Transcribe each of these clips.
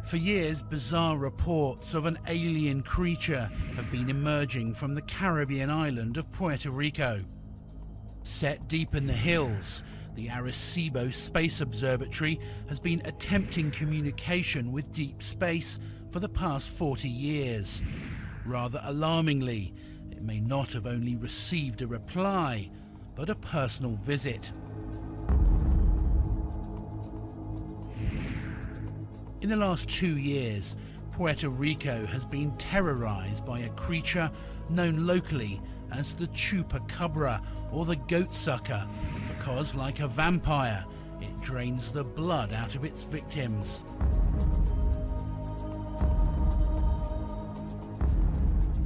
For years, bizarre reports of an alien creature have been emerging from the Caribbean island of Puerto Rico. Set deep in the hills, the Arecibo Space Observatory has been attempting communication with deep space for the past 40 years. Rather alarmingly, it may not have only received a reply, but a personal visit. In the last 2 years, Puerto Rico has been terrorized by a creature known locally as the chupacabra, or the goat sucker, because, like a vampire, it drains the blood out of its victims.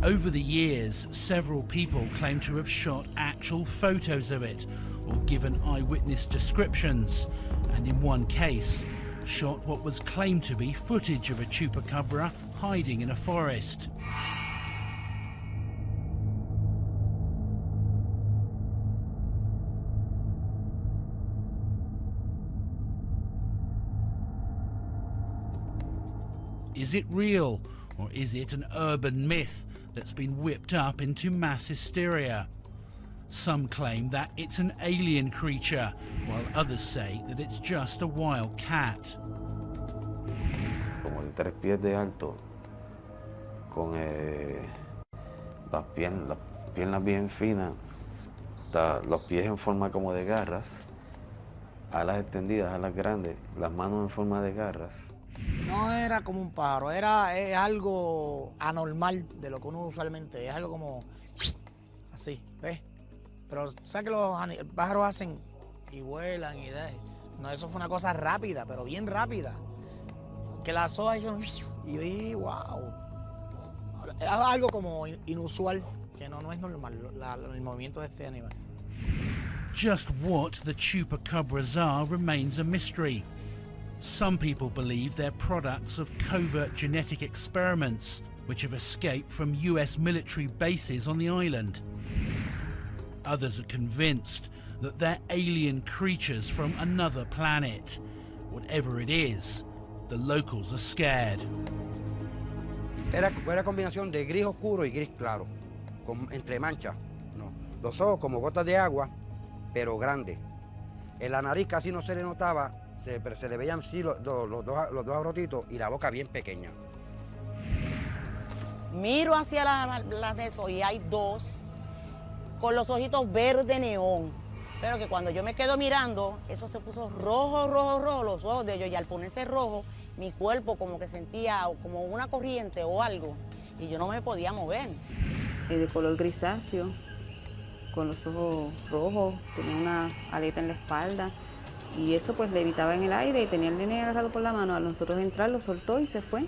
Over the years, several people claim to have shot actual photos of it or given eyewitness descriptions, and in one case, shot what was claimed to be footage of a chupacabra hiding in a forest. Is it real, or is it an urban myth that's been whipped up into mass hysteria? Some claim that it's an alien creature, while others say that it's just a wild cat. Como de 3 pies de alto, con las piernas bien finas, los pies en forma como de garras, alas extendidas, alas grandes, las manos en forma de garras. No era como un pájaro, es algo anormal de lo que uno usualmente, es algo como así, ¿ves? Pero ¿sabes que los pájaros hacen y vuelan y de? No, eso fue una cosa rápida, pero bien rápida. Que las hojas hicieron y wow. Es algo como inusual, que no es normal el movimiento de este animal. Just what the chupacabras are remains a mystery. Some people believe they're products of covert genetic experiments which have escaped from US military bases on the island. Others are convinced that they're alien creatures from another planet. Whatever it is, the locals are scared. Era combinación de gris oscuro y gris claro, entre manchas. No. Los ojos como gotas de agua, pero grandes. En la nariz casi no se le notaba, pero se le veían sí los dos abrotitos y la boca bien pequeña. Miro hacia las de eso y hay dos con los ojitos verde neón. Pero que cuando yo me quedo mirando, eso se puso rojo, rojo, rojo, los ojos de ellos. Y al ponerse rojo, mi cuerpo como que sentía como una corriente o algo. Y yo no me podía mover. De color grisáceo, con los ojos rojos, tenía una aleta en la espalda. Y eso pues levitaba en el aire y tenía el nene agarrado por la mano. A nosotros entrar lo soltó y se fue.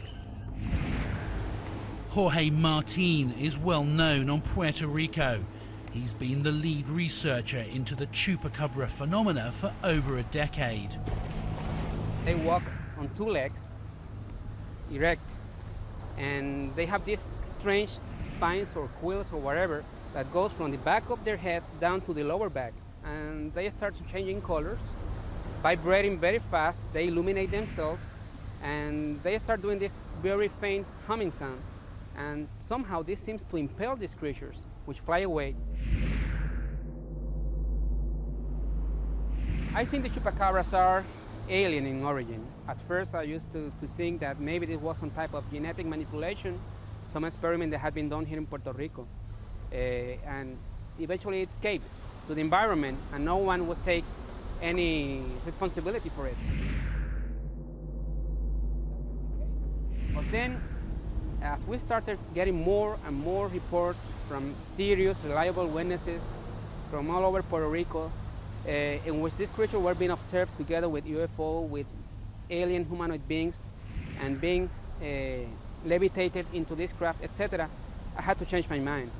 Jorge Martin is well known on Puerto Rico. He's been the lead researcher into the chupacabra phenomena for over a decade. They walk on 2 legs, erect, and they have these strange spines or quills or whatever that goes from the back of their heads down to the lower back. And they start changing colors, vibrating very fast, they illuminate themselves, and they start doing this very faint humming sound. And somehow this seems to impel these creatures, which fly away. I think the chupacabras are alien in origin. At first I used to think that maybe this was some type of genetic manipulation, some experiment that had been done here in Puerto Rico. And eventually it escaped to the environment and no one would take any responsibility for it. But then, as we started getting more and more reports from serious, reliable witnesses from all over Puerto Rico, in which these creatures were being observed together with UFO, with alien humanoid beings, and being levitated into this craft, etc., I had to change my mind.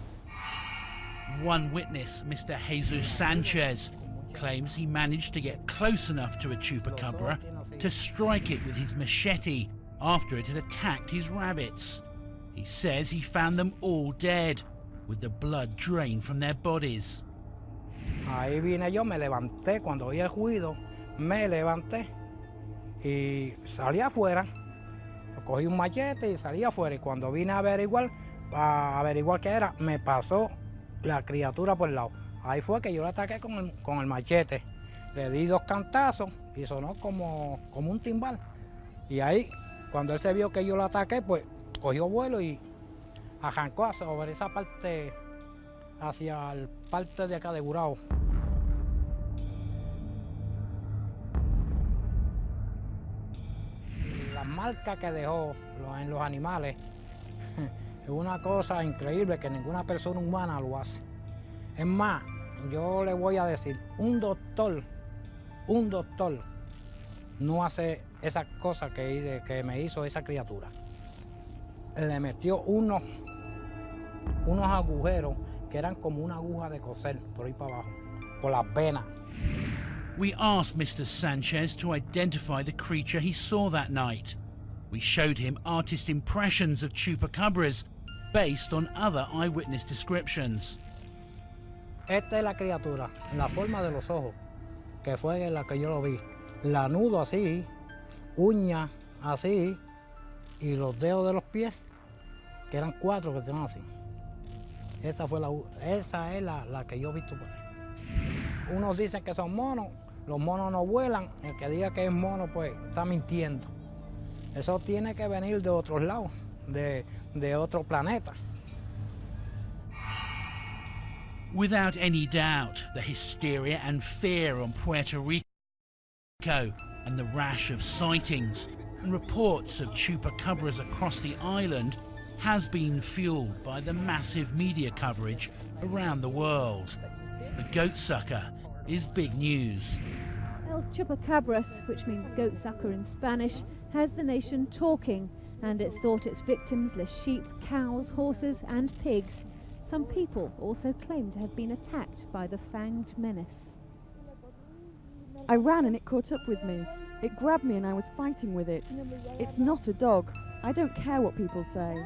One witness, Mr. Jesus Sanchez, claims he managed to get close enough to a chupacabra to strike it with his machete after it had attacked his rabbits. He says he found them all dead, with the blood drained from their bodies. Ahí vine yo, me levanté, cuando oí el ruido, me levanté y salí afuera Cogí un machete y salí afuera. Y cuando vine a averiguar qué era, me pasó la criatura por el lado. Ahí fue que yo le ataqué con el machete. Le di 2 cantazos y sonó como un timbal. Y ahí, cuando él se vio que yo lo ataqué, pues cogió vuelo y arrancó sobre esa parte, hacia el parte de acá de Gurao. Las marcas que dejó en los animales es una cosa increíble que ninguna persona humana lo hace. Es más, yo le voy a decir, un doctor no hace esa cosa que me hizo esa criatura. Le metió unos agujeros que eran como una aguja de coser por ahí para abajo, por las venas. We asked Mr. Sanchez to identify the creature he saw that night. We showed him artist impressions of chupacabras based on other eyewitness descriptions. Esta es la criatura, en la forma de los ojos, que fue en la que yo lo vi. Lanudo así, uñas así, y los dedos de los pies, que eran 4 que tenían así. Esa es la que yo he visto por ahí. Unos dicen que son monos, los monos no vuelan, el que diga que es mono pues está mintiendo. Eso tiene que venir de otros lados, de otro planeta. Without any doubt, the hysteria and fear on Puerto Rico and the rash of sightings and reports of chupacabras across the island has been fueled by the massive media coverage around the world. The goat sucker is big news. El chupacabras, which means goat sucker in Spanish, has the nation talking, and it's thought its victims list sheep, cows, horses and pigs. Some people also claim to have been attacked by the fanged menace. I ran and it caught up with me. It grabbed me and I was fighting with it. It's not a dog. I don't care what people say.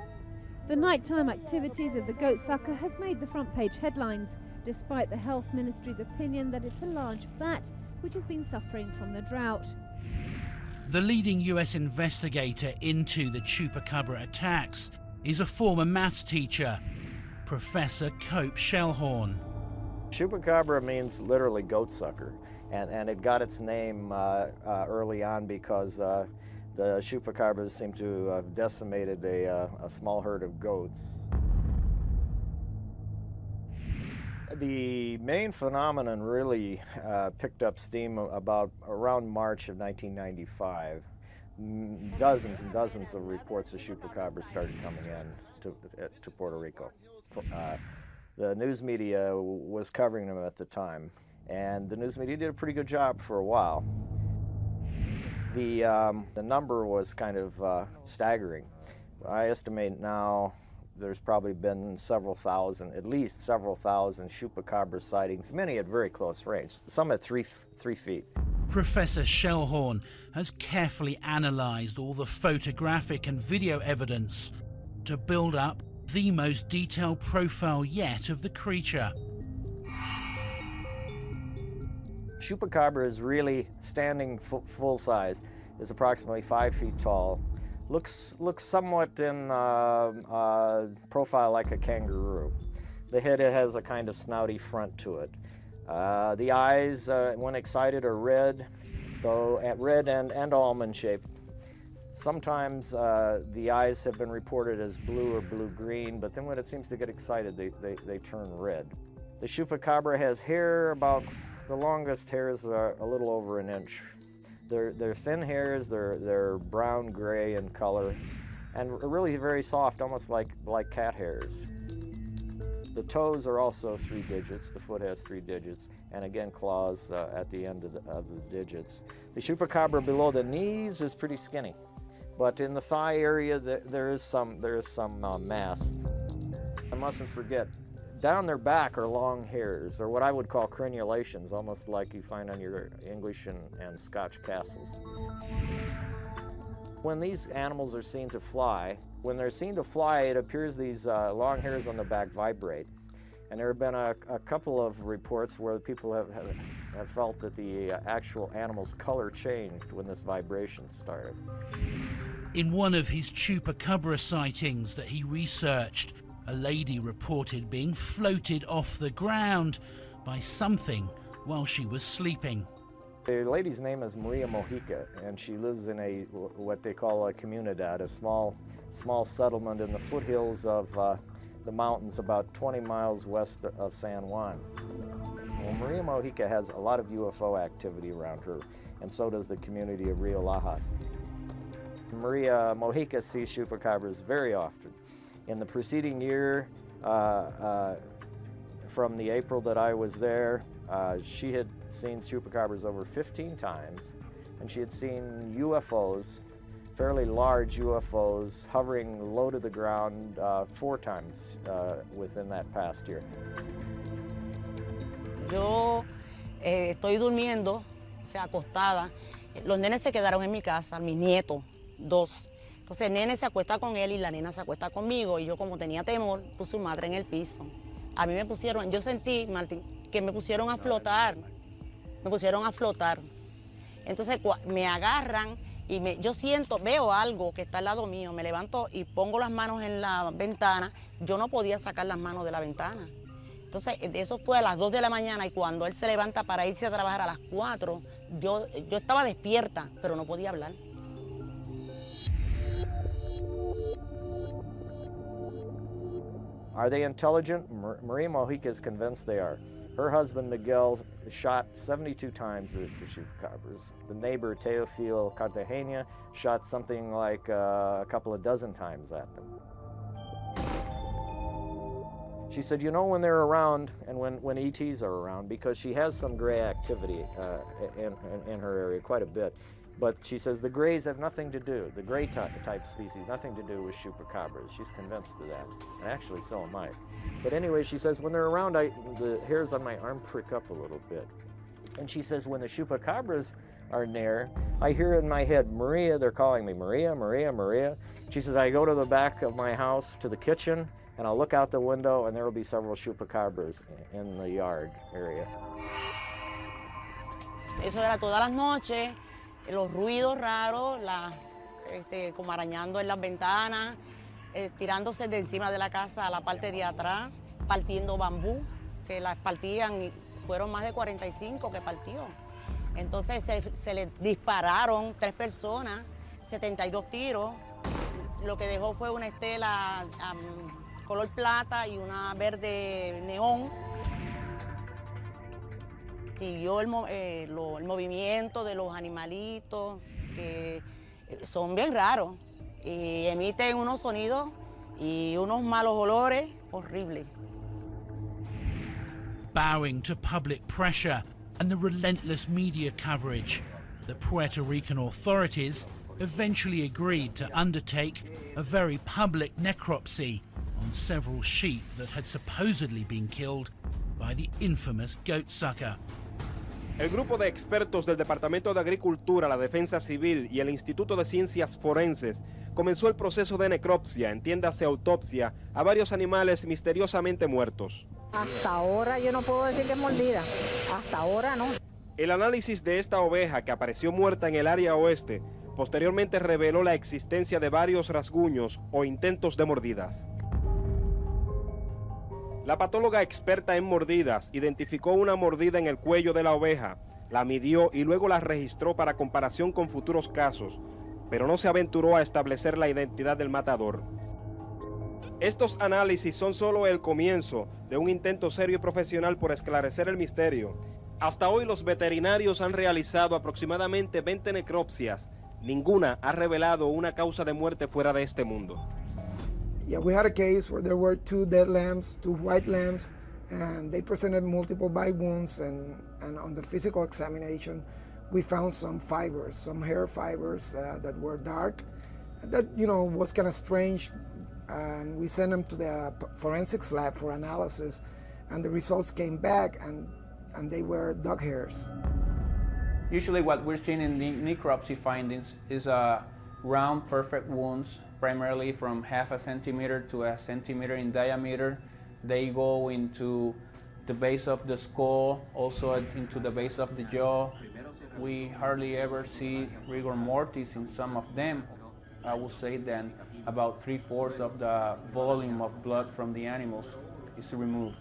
The nighttime activities of the goat sucker has made the front page headlines, despite the health ministry's opinion that it's a large bat which has been suffering from the drought. The leading US investigator into the chupacabra attacks is a former maths teacher, Professor Cope Shellhorn. Chupacabra means literally goat sucker, and it got its name early on because the chupacabras seem to have decimated a small herd of goats. The main phenomenon really picked up steam around March of 1995. Dozens and dozens of reports of chupacabras started coming in to Puerto Rico. The news media was covering them at the time, and the news media did a pretty good job for a while. The number was kind of staggering. I estimate now there's probably been at least several thousand chupacabra sightings, many at very close range, some at 3 feet. Professor Shellhorn has carefully analysed all the photographic and video evidence to build up the most detailed profile yet of the creature. Chupacabra is really standing full size, is approximately 5 feet tall. Looks somewhat in profile like a kangaroo. The head has a kind of snouty front to it. The eyes, when excited, are red, though red and almond-shaped. Sometimes the eyes have been reported as blue or blue-green, but then when it seems to get excited, they turn red. The chupacabra has hair the longest hairs are a little over an inch. They're thin hairs, they're brown-gray in color, and really very soft, almost like cat hairs. The toes are also 3 digits, the foot has 3 digits, and again claws at the end of the digits. The chupacabra below the knees is pretty skinny, but in the thigh area there is some mass. I mustn't forget, down their back are long hairs, or what I would call crenulations, almost like you find on your English and Scotch castles. When these animals are seen to fly, it appears these long hairs on the back vibrate. And there have been a couple of reports where people have felt that the actual animal's color changed when this vibration started. In one of his chupacabra sightings that he researched, a lady reported being floated off the ground by something while she was sleeping. The lady's name is Maria Mojica, and she lives in what they call a comunidad, a small settlement in the foothills of the mountains about 20 miles west of San Juan. Well, Maria Mojica has a lot of UFO activity around her, and so does the community of Rio Lajas. Maria Mojica sees chupacabras very often. In the preceding year, from the April that I was there, she had seen chupacabras over 15 times, and she had seen UFOs, fairly large UFOs, hovering low to the ground 4 times within that past year. Yo estoy durmiendo, o sea, acostada. Los nenes se quedaron en mi casa, mis nietos, 2. Entonces el nene se acuesta con él y la nena se acuesta conmigo, y yo, como tenía temor, puse un madre en el piso. A mí me pusieron, yo sentí, Martín, que me pusieron a flotar. Me pusieron a flotar. Entonces me agarran y yo siento, veo algo que está al lado mío, me levanto y pongo las manos en la ventana. Yo no podía sacar las manos de la ventana. Entonces, eso fue a las 2 de la mañana, y cuando él se levanta para irse a trabajar a las 4, yo estaba despierta, pero no podía hablar. Are they intelligent? Maria Mojica is convinced they are. Her husband, Miguel, shot 72 times at the chupacabras. The neighbor, Teofil Cartagena, shot something like a couple of dozen times at them. She said, you know, when they're around, and when ETs are around, because she has some gray activity in her area, quite a bit, but she says the grays have nothing to do, the gray type species, nothing to do with chupacabras. She's convinced of that, and actually so am I. But anyway, she says when they're around, the hairs on my arm prick up a little bit. And she says when the chupacabras are near, I hear in my head, Maria, they're calling me, Maria, Maria, Maria. She says, I go to the back of my house, to the kitchen, and I'll look out the window, and there will be several chupacabras in the yard area. Eso era todas las noches, los ruidos raros, como arañando en las ventanas, tirándose de encima de la casa a la parte de atrás, partiendo bambú, que las partían, y fueron más de 45 que partió. Entonces se le dispararon 3 personas, 72 tiros. Lo que dejó fue una estela color plata y una verde neón. Siguió el movimiento de los animalitos, que son bien raros, y emiten unos sonidos y unos malos olores horribles. Bowing to public pressure and the relentless media coverage, the Puerto Rican authorities eventually agreed to undertake a very public necropsy on several sheep that had supposedly been killed by the infamous goat sucker. El grupo de expertos del Departamento de Agricultura, la Defensa Civil y el Instituto de Ciencias Forenses comenzó el proceso de necropsia, entiéndase autopsia, a varios animales misteriosamente muertos. Hasta ahora yo no puedo decir que es mordida, hasta ahora no. El análisis de esta oveja que apareció muerta en el área oeste posteriormente reveló la existencia de varios rasguños o intentos de mordidas. La patóloga experta en mordidas identificó una mordida en el cuello de la oveja, la midió y luego la registró para comparación con futuros casos, pero no se aventuró a establecer la identidad del matador. Estos análisis son solo el comienzo de un intento serio y profesional por esclarecer el misterio. Hasta hoy los veterinarios han realizado aproximadamente 20 necropsias. Ninguna ha revelado una causa de muerte fuera de este mundo. Yeah, we had a case where there were 2 dead lambs, 2 white lambs, and they presented multiple bite wounds, and on the physical examination, we found some fibers, some hair fibers that were dark. That, you know, was kind of strange, and we sent them to the forensics lab for analysis, and the results came back, and they were dog hairs. Usually what we're seeing in the necropsy findings is round, perfect wounds, primarily from 0.5 centimeter to 1 centimeter in diameter. They go into the base of the skull, also into the base of the jaw. We hardly ever see rigor mortis in some of them. I would say then about 3/4 of the volume of blood from the animals is removed.